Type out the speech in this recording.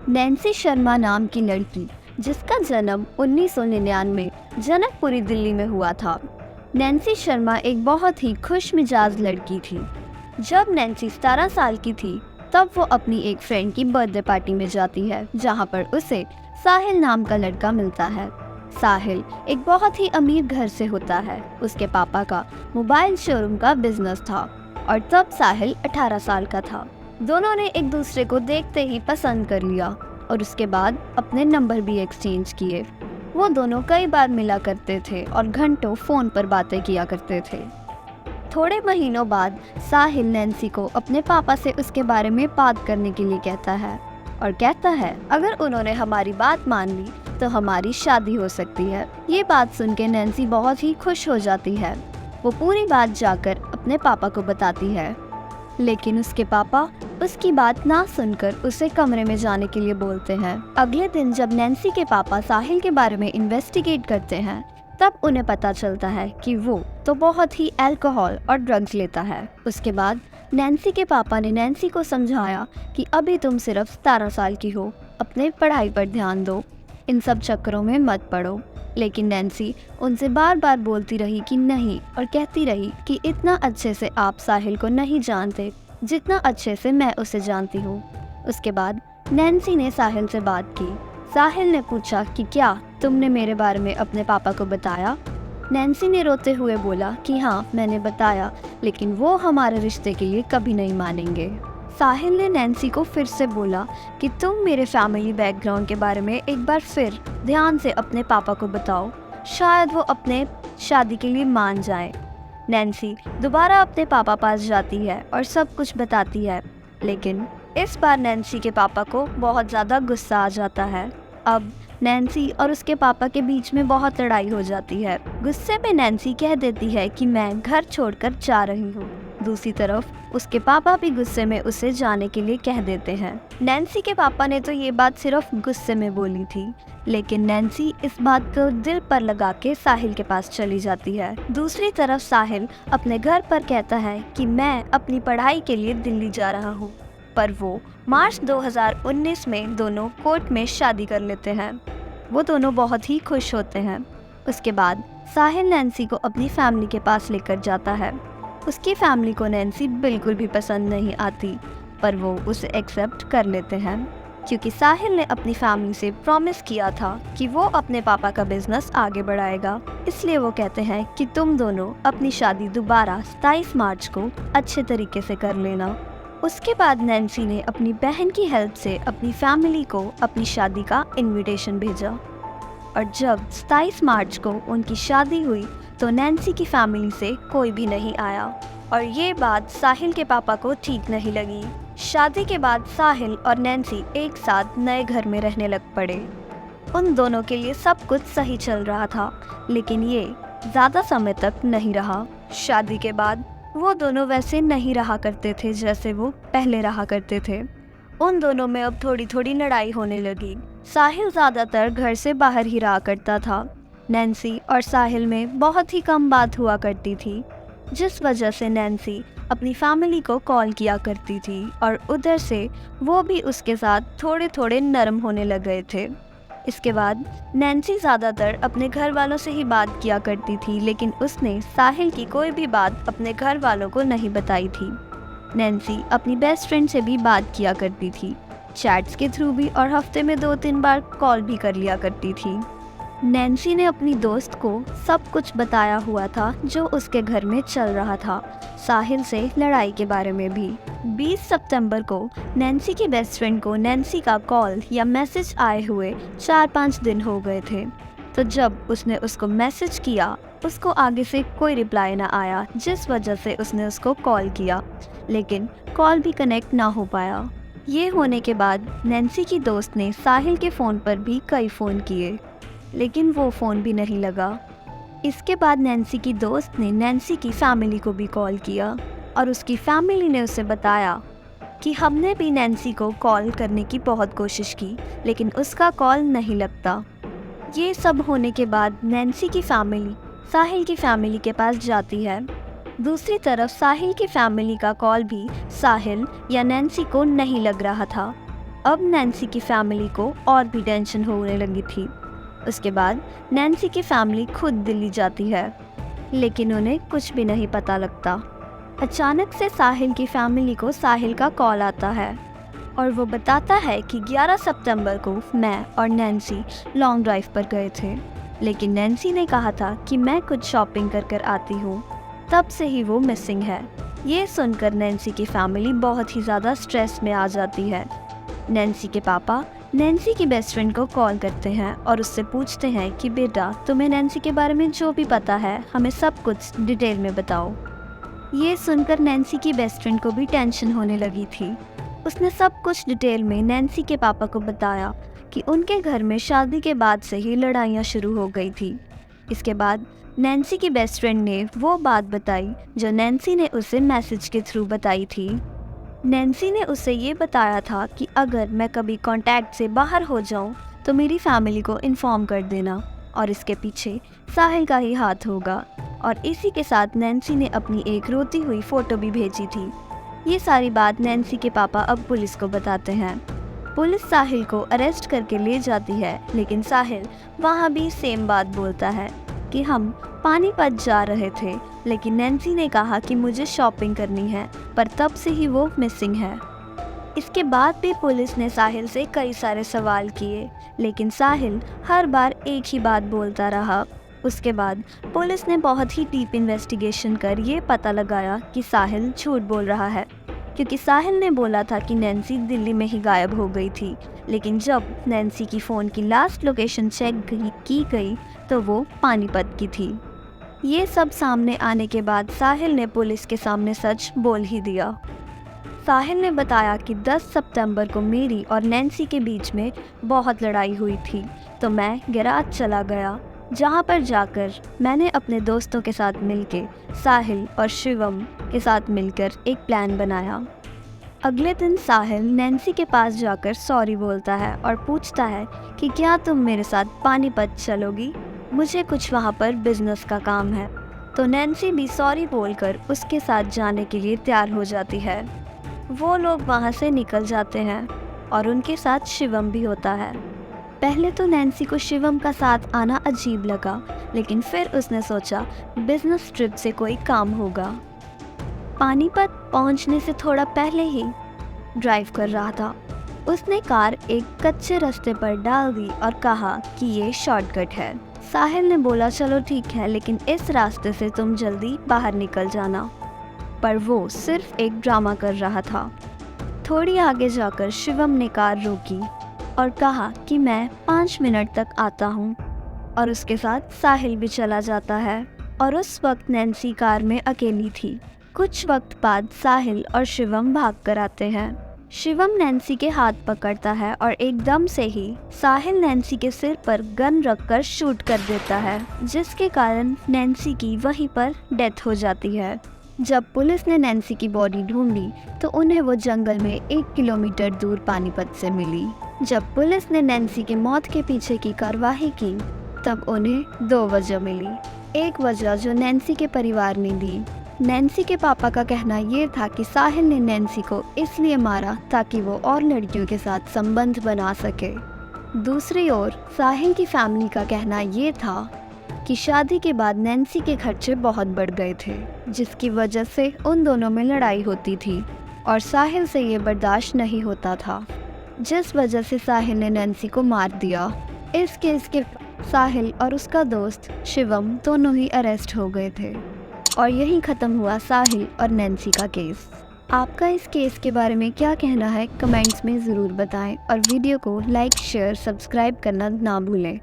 Nancy Sharma नाम की लड़की जिसका जन्म 1999 जनकपुरी दिल्ली में हुआ था। नैन्सी शर्मा एक बहुत ही खुश मिजाज लड़की थी। जब नैन्सी 17 साल की थी तब वो अपनी एक फ्रेंड की बर्थडे पार्टी में जाती है, जहाँ पर उसे साहिल नाम का लड़का मिलता है। साहिल एक बहुत ही अमीर घर से होता है। उसके पापा का मोबाइल शोरूम का बिजनेस था और तब साहिल 18 साल का था। दोनों ने एक दूसरे को देखते ही पसंद कर लिया और उसके बाद अपने नंबर भी एक्सचेंज किए। वो दोनों कई बार मिला करते थे और घंटों फ़ोन पर बातें किया करते थे। थोड़े महीनों बाद साहिल नैन्सी को अपने पापा से उसके बारे में बात करने के लिए कहता है और कहता है अगर उन्होंने हमारी बात मान ली तो हमारी शादी हो सकती है। ये बात सुन के नैन्सी बहुत ही खुश हो जाती है। वो पूरी बात जाकर अपने पापा को बताती है, लेकिन उसके पापा उसकी बात ना सुनकर उसे कमरे में जाने के लिए बोलते हैं। अगले दिन जब नैन्सी के पापा साहिल के बारे में इन्वेस्टिगेट करते हैं तब उन्हें पता चलता है कि वो तो बहुत ही अल्कोहल और ड्रग्स लेता है। उसके बाद नैन्सी के पापा ने नैन्सी को समझाया कि अभी तुम सिर्फ 17 साल की हो, अपने पढ़ाई पर ध्यान दो, इन सब चक्करों में मत पड़ो। लेकिन नैन्सी उनसे बार बार बोलती रही कि नहीं और कहती रही कि इतना अच्छे से आप साहिल को नहीं जानते जितना अच्छे से मैं उसे जानती हूँ। उसके बाद नैन्सी ने साहिल से बात की। साहिल ने पूछा कि क्या तुमने मेरे बारे में अपने पापा को बताया? नैन्सी ने रोते हुए बोला कि हाँ मैंने बताया, लेकिन वो हमारे रिश्ते के लिए कभी नहीं मानेंगे। साहिल ने नैन्सी को फिर से बोला कि तुम मेरे फैमिली बैकग्राउंड के बारे में एक बार फिर ध्यान से अपने पापा को बताओ, शायद वो अपने शादी के लिए मान जाए। नैन्सी दोबारा अपने पापा पास जाती है और सब कुछ बताती है, लेकिन इस बार नैन्सी के पापा को बहुत ज़्यादा गुस्सा आ जाता है। अब नैन्सी और उसके पापा के बीच में बहुत लड़ाई हो जाती है। गुस्से में नैन्सी कह देती है कि मैं घर छोड़कर जा रही हूँ। दूसरी तरफ उसके पापा भी गुस्से में उसे जाने के लिए कह देते हैं। नैन्सी के पापा ने तो ये बात सिर्फ गुस्से में बोली थी, लेकिन नैन्सी इस बात को दिल पर लगा के साहिल के पास चली जाती है। दूसरी तरफ साहिल अपने घर पर कहता है कि मैं अपनी पढ़ाई के लिए दिल्ली जा रहा हूँ, पर वो मार्च 2019 में दोनों कोर्ट में शादी कर लेते हैं। वो दोनों बहुत ही खुश होते हैं। उसके बाद साहिल नैन्सी को अपनी फैमिली के पास लेकर जाता है। उसकी फैमिली को नैन्सी बिल्कुल भी पसंद नहीं आती, पर वो उसे एक्सेप्ट कर लेते हैं क्योंकि साहिल ने अपनी फैमिली से प्रॉमिस किया था कि वो अपने पापा का बिजनेस आगे बढ़ाएगा। इसलिए वो कहते हैं कि तुम दोनों अपनी शादी दोबारा 27 मार्च को अच्छे तरीके से कर लेना। उसके बाद नैन्सी ने अपनी बहन की हेल्प से अपनी फैमिली को अपनी शादी का इनविटेशन भेजा और जब 27 मार्च को उनकी शादी हुई तो नैन्सी की फैमिली से कोई भी नहीं आया और ये बात साहिल के पापा को ठीक नहीं लगी। शादी के बाद साहिल और नैन्सी एक साथ नए घर में रहने लग पड़े। उन दोनों के लिए सब कुछ सही चल रहा था, लेकिन ये ज़्यादा समय तक नहीं रहा। शादी के बाद वो दोनों वैसे नहीं रहा करते थे जैसे वो पहले रहा करते थे। उन दोनों में अब थोड़ी थोड़ी लड़ाई होने लगी। साहिल ज़्यादातर घर से बाहर ही रहा करता था। नैन्सी और साहिल में बहुत ही कम बात हुआ करती थी, जिस वजह से नैन्सी अपनी फैमिली को कॉल किया करती थी और उधर से वो भी उसके साथ थोड़े थोड़े नरम होने लग गए थे। इसके बाद नैन्सी ज़्यादातर अपने घर वालों से ही बात किया करती थी, लेकिन उसने साहिल की कोई भी बात अपने घर वालों को नहीं बताई थी। नैन्सी अपनी बेस्ट फ्रेंड से भी बात किया करती थी, चैट्स के थ्रू भी, और हफ्ते में 2-3 बार कॉल भी कर लिया करती थी। नैन्सी ने अपनी दोस्त को सब कुछ बताया हुआ था जो उसके घर में चल रहा था, साहिल से लड़ाई के बारे में भी। 20 सितंबर को नैन्सी की बेस्ट फ्रेंड को नैन्सी का कॉल या मैसेज आए हुए 4-5 दिन हो गए थे, तो जब उसने उसको मैसेज किया उसको आगे से कोई रिप्लाई ना आया, जिस वजह से उसने उसको कॉल किया, लेकिन कॉल भी कनेक्ट ना हो पाया। ये होने के बाद नैन्सी की दोस्त ने साहिल के फ़ोन पर भी कई फ़ोन किए, लेकिन वो फ़ोन भी नहीं लगा। इसके बाद नैन्सी की दोस्त ने नैन्सी की फैमिली को भी कॉल किया और उसकी फैमिली ने उसे बताया कि हमने भी नैन्सी को कॉल करने की बहुत कोशिश की, लेकिन उसका कॉल नहीं लगता। ये सब होने के बाद नैन्सी की फैमिली साहिल की फैमिली के पास जाती है। दूसरी तरफ साहिल की फैमिली का कॉल भी साहिल या नैन्सी को नहीं लग रहा था। अब नैन्सी की फैमिली को और भी टेंशन होने लगी थी। उसके बाद नैन्सी की फैमिली खुद दिल्ली जाती है, लेकिन उन्हें कुछ भी नहीं पता लगता। अचानक से साहिल की फैमिली को साहिल का कॉल आता है और वो बताता है कि 11 सितंबर को मैं और नैन्सी लॉन्ग ड्राइव पर गए थे, लेकिन नैन्सी ने कहा था कि मैं कुछ शॉपिंग कर आती हूँ, तब से ही वो मिसिंग है। ये सुनकर नैन्सी की फैमिली बहुत ही ज़्यादा स्ट्रेस में आ जाती है। नैन्सी के पापा नैन्सी की बेस्ट फ्रेंड को कॉल करते हैं और उससे पूछते हैं कि बेटा, तुम्हें नैन्सी के बारे में जो भी पता है हमें सब कुछ डिटेल में बताओ। ये सुनकर नैन्सी की बेस्ट फ्रेंड को भी टेंशन होने लगी थी। उसने सब कुछ डिटेल में नैन्सी के पापा को बताया कि उनके घर में शादी के बाद से ही लड़ाइयाँ शुरू हो गई थी। इसके बाद नैन्सी की बेस्ट फ्रेंड ने वो बात बताई जो नैन्सी ने उसे मैसेज के थ्रू बताई थी। नैन्सी ने उसे ये बताया था कि अगर मैं कभी कांटेक्ट से बाहर हो जाऊं तो मेरी फैमिली को इन्फॉर्म कर देना, और इसके पीछे साहिल का ही हाथ होगा। और इसी के साथ नैन्सी ने अपनी एक रोती हुई फ़ोटो भी भेजी थी। ये सारी बात नैन्सी के पापा अब पुलिस को बताते हैं। पुलिस साहिल को अरेस्ट करके ले जाती है, लेकिन साहिल वहाँ भी सेम बात बोलता है कि हम पानीपत जा रहे थे, लेकिन नैन्सी ने कहा कि मुझे शॉपिंग करनी है, पर तब से ही वो मिसिंग है। इसके बाद भी पुलिस ने साहिल से कई सारे सवाल किए, लेकिन साहिल हर बार एक ही बात बोलता रहा। उसके बाद पुलिस ने बहुत ही डीप इन्वेस्टिगेशन कर ये पता लगाया कि साहिल झूठ बोल रहा है, क्योंकि साहिल ने बोला था कि नैन्सी दिल्ली में ही गायब हो गई थी, लेकिन जब नैन्सी की फ़ोन की लास्ट लोकेशन चेक की गई तो वो पानीपत की थी। ये सब सामने आने के बाद साहिल ने पुलिस के सामने सच बोल ही दिया। साहिल ने बताया कि 10 सितंबर को मेरी और नैन्सी के बीच में बहुत लड़ाई हुई थी, तो मैं गैराज चला गया, जहाँ पर जाकर मैंने अपने दोस्तों के साथ मिलके साहिल और शिवम के साथ मिलकर एक प्लान बनाया। अगले दिन साहिल नैन्सी के पास जाकर सॉरी बोलता है और पूछता है कि क्या तुम मेरे साथ पानीपत चलोगी, मुझे कुछ वहाँ पर बिजनेस का काम है। तो नैन्सी भी सॉरी बोलकर उसके साथ जाने के लिए तैयार हो जाती है। वो लोग वहाँ से निकल जाते हैं और उनके साथ शिवम भी होता है। पहले तो नैन्सी को शिवम का साथ आना अजीब लगा, लेकिन फिर उसने सोचा बिजनेस ट्रिप से कोई काम होगा। पानीपत पहुंचने से थोड़ा पहले ही ड्राइव कर रहा था, उसने कार एक कच्चे रास्ते पर डाल दी और कहा कि ये शॉर्टकट है। साहिल ने बोला चलो ठीक है, लेकिन इस रास्ते से तुम जल्दी बाहर निकल जाना, पर वो सिर्फ एक ड्रामा कर रहा था। थोड़ी आगे जाकर शिवम ने कार रोकी और कहा कि मैं 5 मिनट तक आता हूँ, और उसके साथ साहिल भी चला जाता है। और उस वक्त नैन्सी कार में अकेली थी। कुछ वक्त बाद साहिल और शिवम भाग कर आते हैं। शिवम नैन्सी के हाथ पकड़ता है और एकदम से ही साहिल नैन्सी के सिर पर गन रखकर शूट कर देता है, जिसके कारण नैन्सी की वहीं पर डेथ हो जाती है। जब पुलिस ने नैन्सी की बॉडी ढूंढी तो उन्हें वो जंगल में 1 किलोमीटर दूर पानीपत से मिली। जब पुलिस ने नैन्सी की मौत के पीछे की कार्रवाई की तब उन्हें 2 वजह मिली। एक वजह जो नैन्सी के परिवार ने दी। नैन्सी के पापा का कहना ये था कि साहिल ने नैन्सी को इसलिए मारा ताकि वो और लड़कियों के साथ संबंध बना सके। दूसरी ओर साहिल की फैमिली का कहना ये था कि शादी के बाद नैन्सी के खर्चे बहुत बढ़ गए थे, जिसकी वजह से उन दोनों में लड़ाई होती थी और साहिल से ये बर्दाश्त नहीं होता था, जिस वजह से साहिल ने नैन्सी को मार दिया। इस केस के साहिल और उसका दोस्त शिवम दोनों ही अरेस्ट हो गए थे और यहीं ख़त्म हुआ साहिल और नैन्सी का केस। आपका इस केस के बारे में क्या कहना है कमेंट्स में ज़रूर बताएं और वीडियो को लाइक, शेयर, सब्सक्राइब करना ना भूलें।